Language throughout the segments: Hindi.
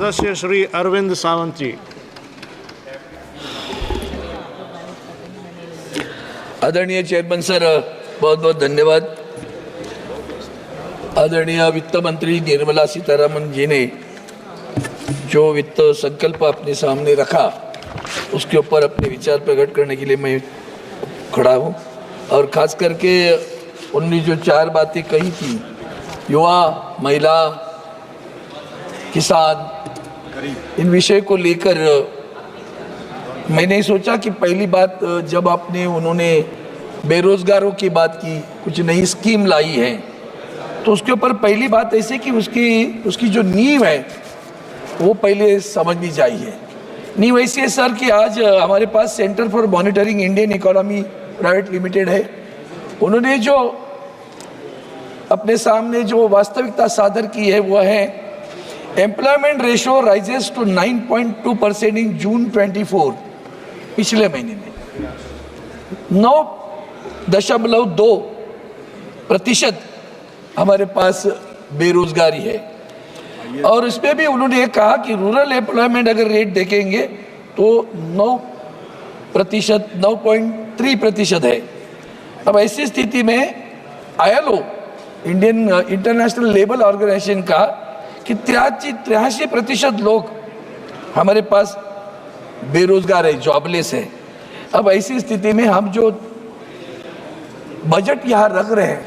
सदस्य श्री अरविंद सावंत जी। आदरणीय चेयरमैन सर, बहुत बहुत धन्यवाद। आदरणीय वित्त मंत्री निर्मला सीतारमण जी ने जो वित्त संकल्प अपने सामने रखा उसके ऊपर अपने विचार प्रकट करने के लिए मैं खड़ा हूँ। और ख़ास करके उन्होंने जो 4 बातें कही थी, युवा, महिला, किसान, इन विषय को लेकर मैंने सोचा कि पहली बात जब उन्होंने बेरोजगारों की बात की, कुछ नई स्कीम लाई है, तो उसके ऊपर पहली बात ऐसे कि उसकी जो नींव है वो पहले समझनी चाहिए। नींव ऐसी है सर कि आज हमारे पास centre for monitoring Indian economy private limited है। उन्होंने जो अपने सामने जो वास्तविकता सादर की है वो है एम्प्लॉयमेंट रेशियो राइजेस टू 9.2% इन जून 24। पिछले महीने में 9.2% हमारे पास बेरोजगारी है। और इसमें भी उन्होंने कहा कि रूरल एम्प्लॉयमेंट अगर रेट देखेंगे तो 9.3% है। अब ऐसी स्थिति में ILO, Indian international labour organisation का कि 83% लोग हमारे पास बेरोजगार है, जॉबलेस है। अब ऐसी स्थिति में हम जो बजट यहाँ रख रहे हैं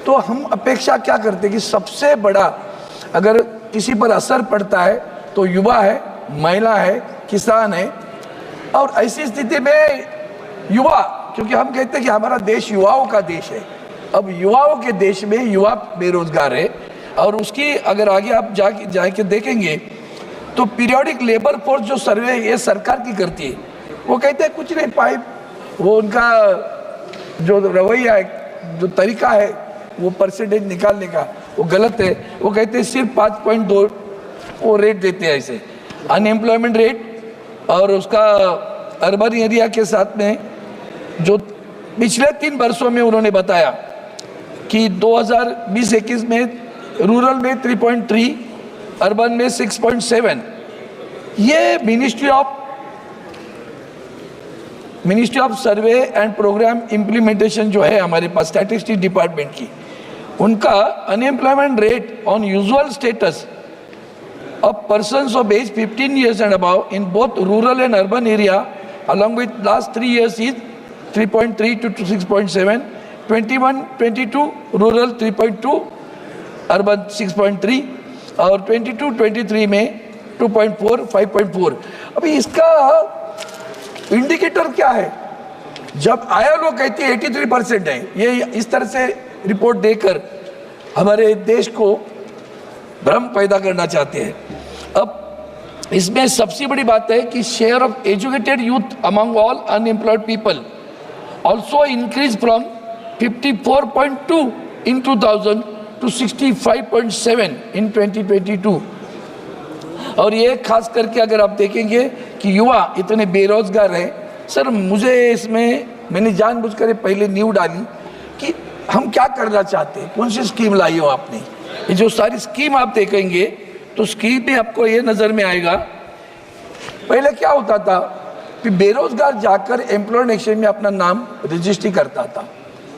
तो हम अपेक्षा क्या करते हैं कि सबसे बड़ा अगर किसी पर असर पड़ता है तो युवा है, महिला है, किसान है। और ऐसी स्थिति में युवा, क्योंकि हम कहते हैं कि हमारा देश युवाओं का देश है, अब युवाओं के देश में युवा बेरोजगार है। और उसकी अगर आगे आप जाके देखेंगे तो पीरियोडिक लेबर फोर्स जो सर्वे ये सरकार की करती है, वो कहते हैं कुछ नहीं पाई, वो उनका जो रवैया है, जो तरीका है वो परसेंटेज निकालने का, वो गलत है। वो कहते हैं सिर्फ 5.2 वो रेट देते हैं ऐसे अनएम्प्लॉयमेंट रेट। और उसका अर्बन एरिया के साथ में जो पिछले 3 वर्षों में उन्होंने बताया कि 2020-21 में रूरल में 3.3, अर्बन में 6.7। ये ministry of survey and programme implementation जो है हमारे पास स्टैटिस्टिक्स डिपार्टमेंट की, उनका unemployment rate on usual status of persons of age 15 years and above in both rural and urban area along with last 3 years is 3.3 to 6.7, 21-22 rural 3.2, urban 6.3 और 22-23 में 2.4, 5.4। अभी इसका इंडिकेटर क्या है? जब ILO कहती है 83% है, ये इस तरह से रिपोर्ट देकर हमारे देश को भ्रम पैदा करना चाहते हैं। अब इसमें सबसे बड़ी बात है कि share of educated youth among all unemployed people also increase from 54.2 in 2000 to 65.7 in 2022। और ये खास करके अगर आप देखेंगे कि युवा इतने बेरोजगार हैं सर, मुझे इसमें मैंने जानबूझकर पहले न्यू डाली कि हम क्या करना चाहते हैं, कौन सी स्कीम लाई हो आपने। ये जो सारी स्कीम आप देखेंगे तो स्कीम में आपको ये नज़र में आएगा, पहले क्या होता था कि बेरोजगार जाकर एम्प्लॉयमेंट एक्सचेंज में अपना नाम रजिस्ट्री करता था,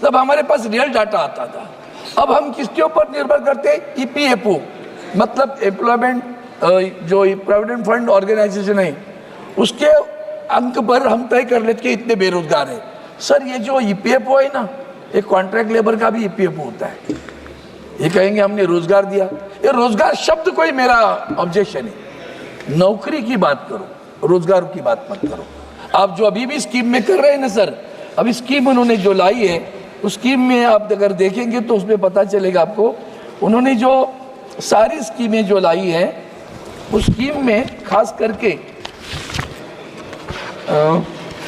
तब हमारे पास रियल डाटा आता था। अब हम किसके ऊपर निर्भर करते हैं? EPFO, मतलब एम्प्लॉयमेंट जो प्रोविडेंट फंड ऑर्गेनाइजेशन है उसके अंक पर हम तय कर लेते कि इतने बेरोजगार है। सर ये जो EPFO है ना, एक कॉन्ट्रैक्ट लेबर का भी EPFO होता है। ये कहेंगे हमने रोजगार दिया, ये रोजगार शब्द कोई मेरा ऑब्जेक्शन है, नौकरी की बात करो, रोजगार की बात मत करो। आप जो अभी भी स्कीम में कर रहे हैं ना सर, अभी स्कीम उन्होंने जो लाई है उस स्कीम में आप अगर देखेंगे तो उसमें पता चलेगा आपको, उन्होंने जो सारी स्कीमें जो लाई है उस स्कीम में खास करके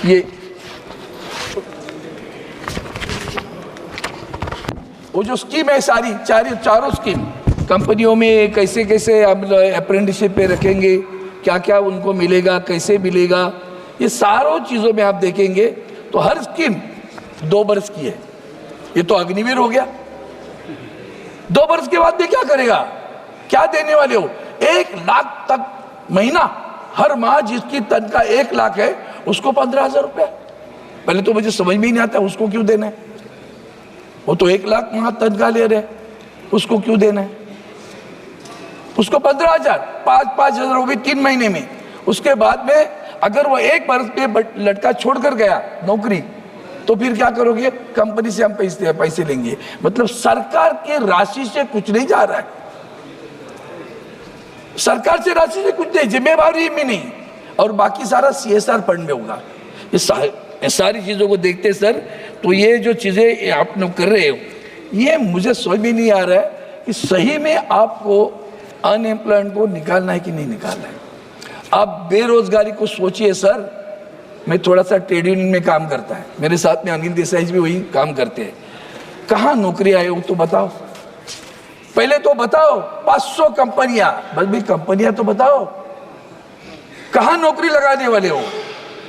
ये वो जो स्कीम है सारी चारों स्कीम कंपनियों में कैसे कैसे हम अप्रेंटिसशिप पे रखेंगे, क्या क्या उनको मिलेगा, कैसे मिलेगा, ये सारों चीज़ों में आप देखेंगे तो हर स्कीम 2 वर्ष की है। ये तो अग्निवीर हो गया, 2 वर्ष के बाद भी क्या करेगा, क्या देने वाले हो? 1 लाख तक महीना, हर माह जिसकी तनख्वाह 1 लाख है उसको 15,000 रुपया। पहले तो मुझे समझ में ही नहीं आता उसको क्यों देना है, वो तो 1 लाख माह तनख्वाह ले रहे, उसको क्यों देना है? उसको 15,000, 5,000 वो भी 3 महीने में। उसके बाद में अगर वो 1 बरस पे लड़का छोड़कर गया नौकरी, तो फिर क्या करोगे? कंपनी से हम पैसे लेंगे। मतलब सरकार के राशि से कुछ नहीं जा रहा है, सरकार से राशि से कुछ नहीं, जिम्मेवारी में नहीं, और बाकी सारा CSR फंड में होगा। ये सारी चीजों को देखते सर, तो ये जो चीजें आप लोग कर रहे हो, ये मुझे समझ में नहीं आ रहा है कि सही में आपको अनएम्प्लॉयमेंट को निकालना है कि नहीं निकालना है। आप बेरोजगारी को सोचिए सर। मैं थोड़ा सा ट्रेड यूनियन में काम करता है, मेरे साथ में अनिल देसाई जी भी वही काम करते हैं। कहाँ नौकरी आए हो तो बताओ, पहले तो बताओ। 500 कंपनियां, बस भी कंपनियां तो बताओ, कहाँ नौकरी लगाने वाले हो?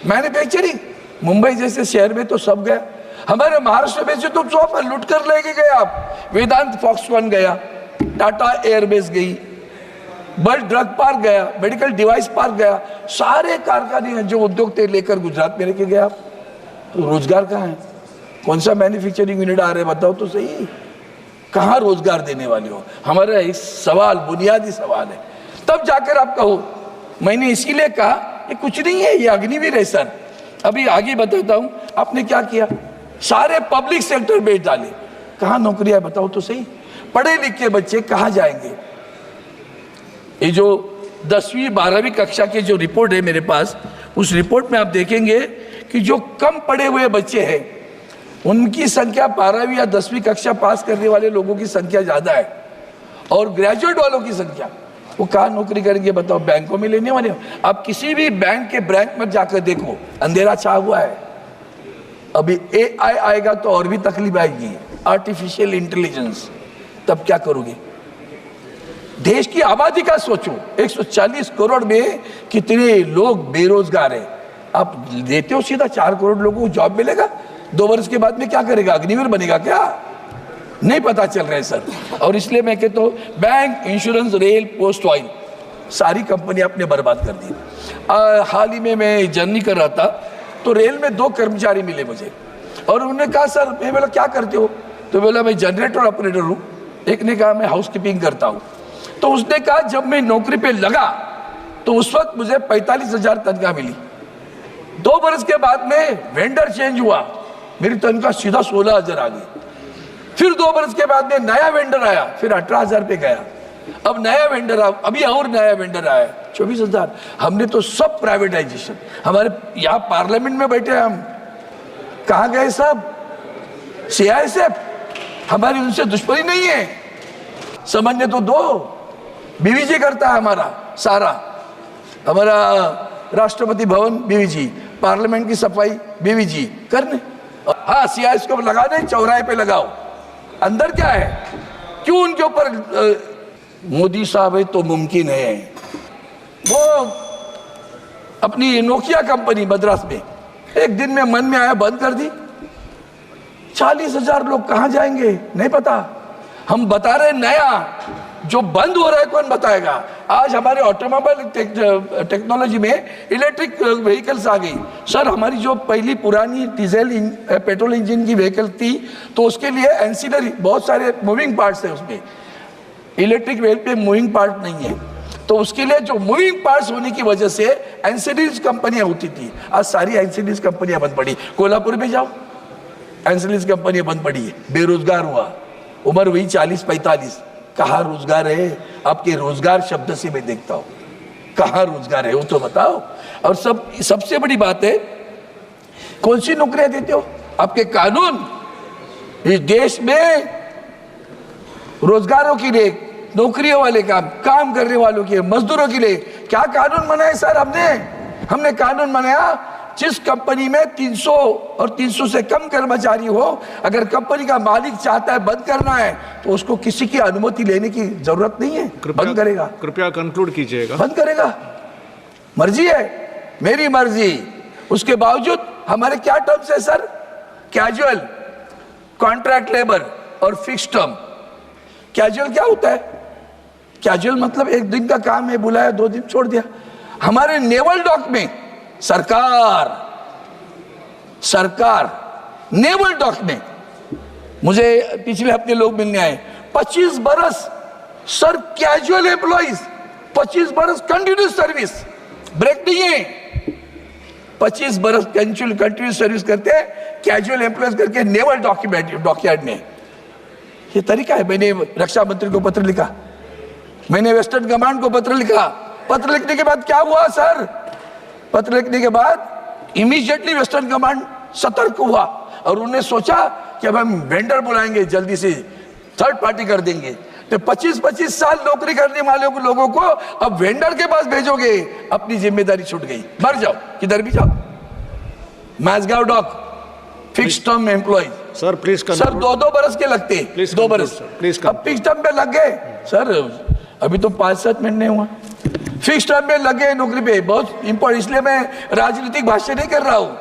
मैन्युफैक्चरिंग, मुंबई जैसे शहर में तो सब गया। हमारे महाराष्ट्र में से तो सब लूट कर लेके गए आप। वेदांत फॉक्सकॉन गया, टाटा एयरबेस गई, बर्ड ड्रग पार्क गया, मेडिकल डिवाइस पार्क गया, सारे कारखाने जो उद्योग थे लेकर गुजरात में लेके गया। तो रोजगार कहाँ है? कौन सा मैन्युफैक्चरिंग यूनिट आ रहे बताओ तो सही, कहाँ रोजगार देने वाले हो? हमारा एक सवाल, बुनियादी सवाल है, तब जाकर आप कहो। मैंने इसीलिए कहा ये कुछ नहीं है, ये अग्निवीर है सर। अभी आगे बताता हूं आपने क्या किया। सारे पब्लिक सेक्टर बेच डाले, कहाँ नौकरियां बताओ तो सही। पढ़े लिखे बच्चे कहाँ जाएंगे? ये जो 10वीं 12वीं कक्षा के जो रिपोर्ट है मेरे पास, उस रिपोर्ट में आप देखेंगे कि जो कम पढ़े हुए बच्चे हैं उनकी संख्या 12वीं या 10वीं कक्षा पास करने वाले लोगों की संख्या ज्यादा है, और ग्रेजुएट वालों की संख्या, वो कहाँ नौकरी करेंगे बताओ? बैंकों में लेने वाले। आप किसी भी बैंक के ब्रांच में जाकर देखो, अंधेरा छा हुआ है। अभी AI आएगा तो और भी तकलीफ आएगी, आर्टिफिशियल इंटेलिजेंस, तब क्या करोगे? देश की आबादी का सोचो, 140 करोड़ में कितने लोग बेरोजगार हैं। आप देते हो सीधा 4 करोड़ लोगों को जॉब मिलेगा, 2 वर्ष के बाद में क्या करेगा? अग्निवीर बनेगा क्या? नहीं पता चल रहा है सर। और इसलिए मैं कहता हूँ bank, insurance, rail, post, oil, सारी कंपनी आपने बर्बाद कर दी। हाल ही में मैं जर्नी कर रहा था तो रेल में 2 कर्मचारी मिले मुझे, और उन्होंने कहा सर, मैं बोला क्या करते हो? तो बोला मैं जनरेटर ऑपरेटर हूँ। एक ने कहा मैं हाउसकीपिंग करता हूँ। तो उसने कहा जब मैं नौकरी पे लगा तो उस वक्त मुझे 45,000 तनख्वाह मिली। 2 वर्ष के बाद में वेंडर चेंज हुआ, मेरी तनख्वाह सीधा 16,000 आ गई। फिर 2 वर्ष के बाद में नया वेंडर आया, फिर 18,000 पे गया। अब नया वेंडर अभी और नया वेंडर आया 24,000। हमने तो सब प्राइवेटाइजेशन, हमारे यहाँ पार्लियामेंट में बैठे हम, कहाँ गए सब? CISF, हमारी उनसे दुश्मनी नहीं है, समझने तो दो। BVG करता है हमारा सारा, हमारा राष्ट्रपति भवन BVG, पार्लियामेंट की सफाई BVG करने। हाँ, CISF को लगा दें, चौराहे पे लगाओ। अंदर क्या है? क्यों उनके ऊपर मोदी साहब है तो मुमकिन है। वो अपनी नोकिया कंपनी मद्रास में एक दिन में मन में आया बंद कर दी। 40,000 लोग कहाँ जाएंगे नहीं पता। हम बता रहे नया, जो बंद हो रहा है कौन बताएगा? आज हमारे ऑटोमोबाइल टेक्नोलॉजी में इलेक्ट्रिक व्हीकल्स आ गई। सर, हमारी जो पहली पुरानी डीजल पेट्रोल इंजन की व्हीकल थी तो उसके लिए एंसिलरी बहुत सारे मूविंग पार्ट्स है, उसमें इलेक्ट्रिक व्हीकल पे मूविंग पार्ट नहीं है, तो उसके लिए जो मूविंग पार्ट्स होने की वजह से एंसिलरीज कंपनियां होती थी, आज सारी एंसिलरीज कंपनियां बंद पड़ी। कोल्हापुर में जाओ, एंसिलरीज कंपनियां बंद पड़ी है, बेरोजगार हुआ, उम्र हुई 40-45। कहाँ रोजगार है? आपके रोजगार शब्द से मैं देखता हूँ, कहाँ रोजगार है वो तो बताओ। और सबसे बड़ी बात है, कौन सी नौकरियां देते हो? आपके कानून इस देश में रोजगारों के लिए, नौकरियों वाले काम करने वालों के, मजदूरों के लिए क्या कानून बनाए सर? हमने कानून बनाया, जिस कंपनी में 300 और 300 से कम कर्मचारी हो, अगर कंपनी का मालिक चाहता है बंद करना है तो उसको किसी की अनुमति लेने की जरूरत नहीं है, बंद करेगा। कृपया कंक्लूड कीजिएगा। बंद करेगा, मर्जी है, मेरी मर्जी। उसके बावजूद हमारे क्या टर्म्स है सर? कैजुअल, कॉन्ट्रैक्ट लेबर और फिक्स टर्म। कैजुअल क्या होता है? कैजुअल मतलब एक दिन का काम है, बुलाया 2 दिन छोड़ दिया। हमारे नेवल डॉक में सरकार नेवल डॉक में, मुझे पिछले हफ्ते लोग मिलने आए, 25 बरस सर कैजुअल एम्प्लॉइज, 25 बरस कंटिन्यूस सर्विस, ब्रेक नहीं है, 25 बरस कंटिन्यूस सर्विस करते हैं कैजुअल एम्प्लॉइज करके नेवल डॉकयार्ड में। ये तरीका है। मैंने रक्षा मंत्री को पत्र लिखा, मैंने वेस्टर्न कमांड को पत्र लिखा। पत्र लिखने के बाद क्या हुआ सर? पत्र लिखने के बाद इमीडिएटली वेस्टर्न कमांड सतर्क हुआ और उन्होंने सोचा कि अब हम वेंडर बुलाएंगे, जल्दी से थर्ड पार्टी कर देंगे। तो 25-25 साल नौकरी करने वाले लोगों को अब वेंडर के पास भेजोगे, अपनी जिम्मेदारी छूट गई, मर जाओ, किधर भी जाओ। Mazagaon dock fix term employ sir please sir 2-2 बरस के लगते, 2 बरस, अब फिक्स टर्म पे लग गए सर, अभी तो 5-7 महीने हुआ, फिक्स टर्म में लग गए नौकरी पे। बहुत इंपॉर्टेंट, इसलिए मैं राजनीतिक भाष्य नहीं कर रहा हूँ,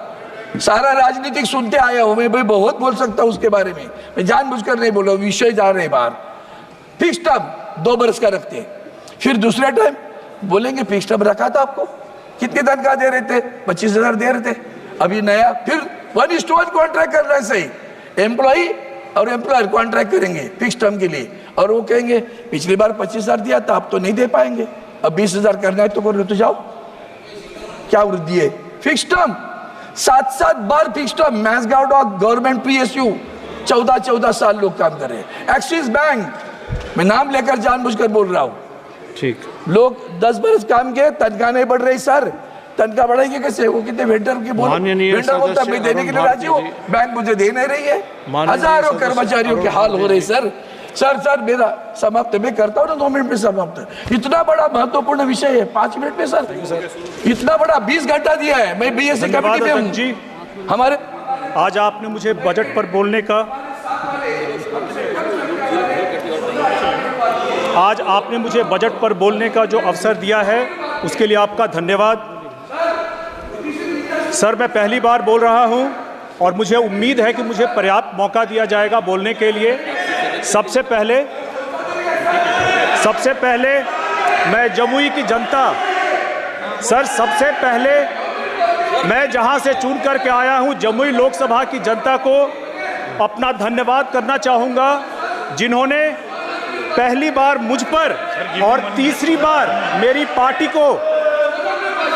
सारा राजनीतिक सुनते आया हूं, मैं भाई बहुत बोल सकता हूं उसके बारे में, मैं जानबूझकर नहीं बोल रहा हूं, विषय जा रहे बाहर। फिक्स टर्म 2 बरस का रखते हैं, फिर दूसरा टाइम बोलेंगे फिक्स टर्म रखा था आपको, कितने तनख्वाह दे रहे थे? 25,000 दे रहे थे, अभी नया फिर 1:1 कॉन्ट्रैक्ट कर रहा है। सही, एम्प्लॉई और एम्प्लॉयर कॉन्ट्रैक्ट करेंगे फिक्स टर्म के लिए, और वो कहेंगे पिछली बार 25,000 दिया था, अब तो नहीं दे पाएंगे, अब 20,000 करना है तो करो, तो जाओ, क्या वृद्धि है? फिक्स टर्म 7-7 बार fix term. Mazagon dock government PSU 14 साल लोग काम कर रहे हैं। एक्सिस बैंक, मैं नाम लेकर जानबूझकर बोल रहा हूं, ठीक, लोग 10 बरस काम किए, तनख्वाह नहीं बढ़ रही सर, तनख्वाह बढ़ाएंगे कैसे? वो कितने वेंडर की बोल, वेंडर बोलता मैं देने के लिए राजी हूँ, बैंक मुझे दे नहीं रही है। हजारों कर्मचारियों के हाल हो रहे सर। सर मेरा समाप्त, मैं करता हूँ ना 2 मिनट में समाप्त। इतना बड़ा महत्वपूर्ण विषय है, 5 मिनट में सर, इतना बड़ा 20 घंटा दिया है। मैं BSc कमेटी में हूँ जी। हमारे। आज आपने मुझे बजट पर बोलने का जो अवसर दिया है उसके लिए आपका धन्यवाद। सर, मैं पहली बार बोल रहा हूं और मुझे उम्मीद है कि मुझे पर्याप्त मौका दिया जाएगा बोलने के लिए। सबसे पहले मैं जमुई की जनता, सर सबसे पहले मैं जहां से चुन करके आया हूं जमुई लोकसभा की जनता को अपना धन्यवाद करना चाहूँगा, जिन्होंने पहली बार मुझ पर और तीसरी बार मेरी पार्टी को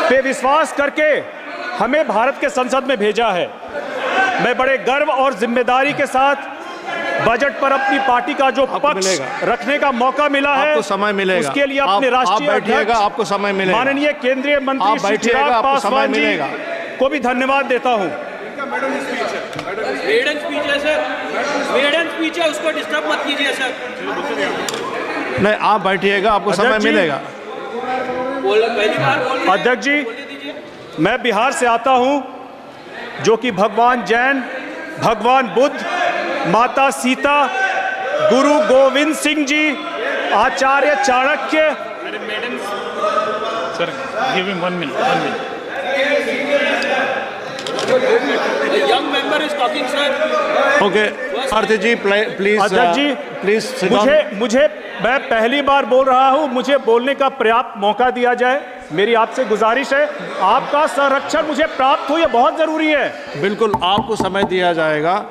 पे विश्वास करके हमें भारत के संसद में भेजा है। मैं बड़े गर्व और जिम्मेदारी के साथ बजट पर अपनी पार्टी का जो पक्ष रखने का मौका मिला है, आपको समय मिलेगा, उसके लिए अपने राष्ट्रीय अध्यक्ष आपको समय मिलेगा, माननीय केंद्रीय मंत्री श्री चिराग पासवान जी को भी धन्यवाद देता हूं। मेडन स्पीच है सर, मेडन स्पीच है, उसको डिस्टर्ब मत कीजिए सर। नहीं, आप बैठिएगा, आपको समय मिलेगा। अध्यक्ष जी, मैं बिहार से आता हूं, जो कि भगवान जैन, भगवान बुद्ध, माता Sita, Guru Gobind Singh ji, Acharya Chanakya. Sir give him 1 minute. Young member is talking sir. Okay, Aarti ji please. अध्यक्ष जी, प्लीज मुझे मैं पहली बार बोल रहा हूं, मुझे बोलने का पर्याप्त मौका दिया जाए, मेरी आपसे गुजारिश है। आपका संरक्षण मुझे प्राप्त हो, यह बहुत जरूरी है। बिल्कुल, आपको समय दिया जाएगा।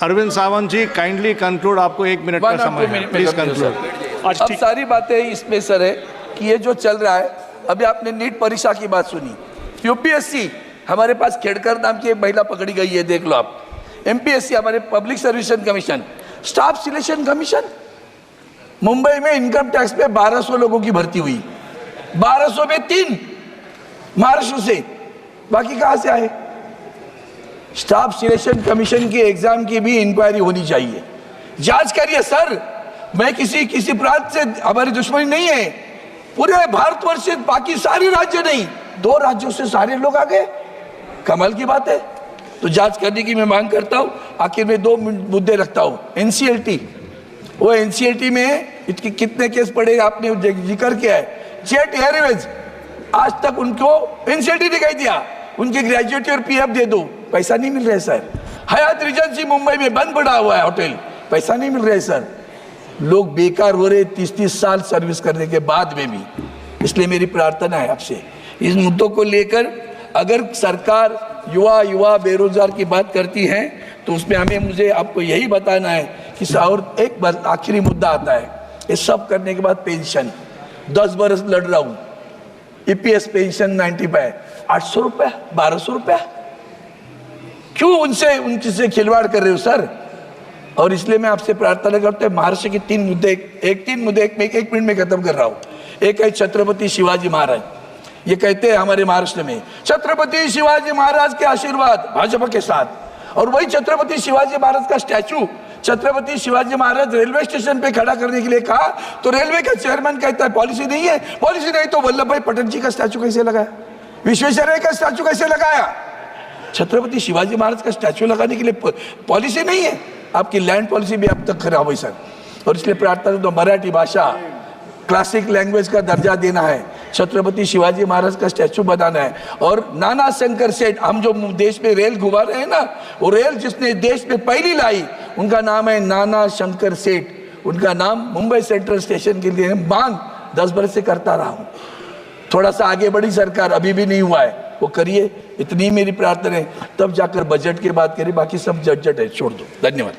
अरविंद सावंत जी, काइंडली कंक्लूड, आपको 1 मिनट का समय है, प्लीज कंक्लूड। अब सारी बातें इसमें सर है कि ये जो चल रहा है, अभी आपने नीट परीक्षा की बात सुनी, UPSC हमारे पास खेड़कर नाम की एक महिला पकड़ी गई है, देख लो आप। MPSC हमारे public service commission, staff selection commission, Mumbai में इनकम टैक्स पे 1200 लोगों की भर्ती हुई, 1200 में 3 महाराष्ट्र से, बाकी कहां से आए? स्टाफ सिलेक्शन कमीशन की एग्जाम की भी इंक्वायरी होनी चाहिए, जांच करिए सर। मैं किसी प्रांत से हमारी दुश्मनी नहीं है, पूरे भारतवर्ष से, बाकी सारे राज्य नहीं, 2 राज्यों से सारे लोग आ गए, कमाल की बात है। तो जांच करने की मैं मांग करता हूं। आखिर में 2 मुद्दे रखता हूं। NCLT, वो NCLT में इसके कितने केस पड़े आपने जिक्र किया है। जेट एयरवेज, आज तक उनको NCLT ने कह दिया उनके ग्रेजुएटी और PF दे दो, पैसा नहीं मिल रहा है सर। हयात रिजेंसी मुंबई में बंद पड़ा हुआ है होटल, पैसा नहीं मिल रहा है सर। लोग बेकार हो रहे 30-30 साल सर्विस करने के बाद में भी। इसलिए मेरी प्रार्थना है आपसे इस मुद्दों को लेकर अगर सरकार युवा बेरोजगार की बात करती है तो उसमें मुझे आपको यही बताना है कि और एक बार आखिरी मुद्दा आता है, ये सब करने के बाद पेंशन 10 बरस लड़ रहा हूँ, ईपीएस पेंशन 95, 800 रुपया, 1200 रुपया, क्यों उनसे खिलवाड़ कर रहे हो सर? और इसलिए मैं आपसे प्रार्थना करता हूँ, महाराष्ट्र के 3 मुद्दे एक मिनट में खत्म कर रहा हूँ। एक है छत्रपति शिवाजी महाराज, ये कहते हैं हमारे महाराष्ट्र में छत्रपति शिवाजी महाराज के आशीर्वाद भाजपा के साथ, और वही छत्रपति शिवाजी महाराज का statue Chhatrapati Shivaji Maharaj railway station पे खड़ा करने के लिए कहा तो रेलवे का चेयरमैन कहता है पॉलिसी नहीं है, पॉलिसी नहीं तो वल्लभ भाई पटेल जी का स्टैचू कैसे लगाया, विश्वेश्वरैया का स्टैचू कैसे लगाया? छत्रपति शिवाजी महाराज का स्टैचू लगाने के लिए पॉलिसी नहीं है, आपकी लैंड पॉलिसी भी अब तक खराब हुई सर। और इसलिए प्रार्थना तो मराठी भाषा क्लासिक लैंग्वेज का दर्जा देना है, छत्रपति शिवाजी महाराज का स्टैचू बनाना है। और नाना शंकर सेठ, हम जो देश में रेल घुमा रहे हैं ना, वो रेल जिसने देश में पहली लाई उनका नाम है नाना शंकर सेठ। उनका नाम मुंबई सेंट्रल स्टेशन के लिए मांग 10 बरस से करता रहा हूँ। थोड़ा सा आगे बढ़ी सरकार, अभी भी नहीं हुआ है, वो करिए, इतनी मेरी प्रार्थना है। तब जाकर बजट की बात करिए, बाकी सब झट है, छोड़ दो। धन्यवाद।